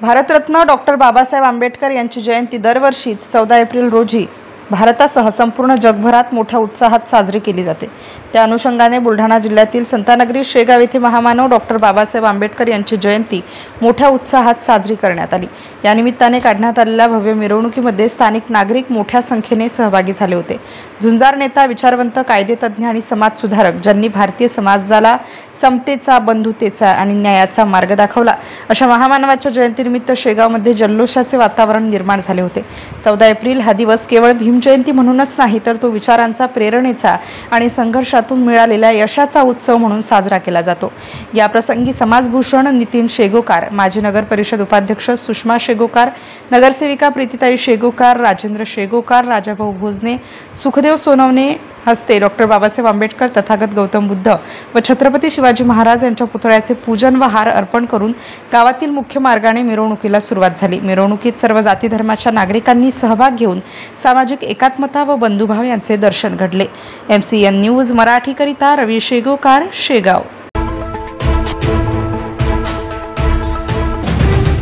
Bharat Ratna doctor Babasaheb Ambedkar यांची जयंती दरवर्षीच 14 April रोजी भारतासह संपूर्ण जगभरात मोठ्या उत्साहात साजरी केली जाते। त्या अनुषंगाने बुलढाणा जिल्ह्यातील संतानगरी शेगाव येथे महामानव डॉक्टर बाबासाहेब आंबेडकर यांची जयंती मोठ्या उत्साहात साजरी करण्यात आली। या निमित्ताने काढण्यात आलेल्या भव्य मिरवणुकीमध्ये स्थानिक नागरिक मोठ्या संख्येने सहभागी झाले होते। झुंजार नेता, विचारवंत, कायदेतज्ञ आणि समाजसुधारक ज्यांनी भारतीय समाजाला समतेचा, बंधुतेचा आणि न्यायाचा मार्ग दाखवला, अशा महामानवाच्या जयंतीनिमित्त शेगावमध्ये जल्लोषाचे वातावरण निर्माण झाले होते। 14 एप्रिल हा दिवस केवळ भीमजयंती म्हणूनच नाही, तर तो विचारांचा, प्रेरणेचा आणि संघर्षातून मिळालेल्या यशाचा उत्सव म्हणून साजरा केला जातो। या प्रसंगी समाजभूषण नितीन शेगोकार, माजी नगर परिषद उपाध्यक्ष सुषमा शेगोकार, नगरसेविका प्रीतीताई शेगोकार, राजेंद्र शेगोकार, राजाभाऊ भोजने, सुखदेव सोनवणे हस्ते डॉक्टर बाबासाहेब आंबेडकर, तथागत गौतम बुद्ध व छत्रपती शिवाजी महाराज यांच्या पुतळ्याचे पूजन व हार अर्पण करून गावातील मुख्य मार्गाने मिरवणुकीला सुरुवात झाली। मिरवणुकीत सर्व जाती धर्माच्या नागरिकांनी सहभाग घेऊन सामाजिक एकात्मता व बंधुभाव यांचे दर्शन घडले। MCN न्यूज मराठी करिता रवी शेगोकार, शेगाव।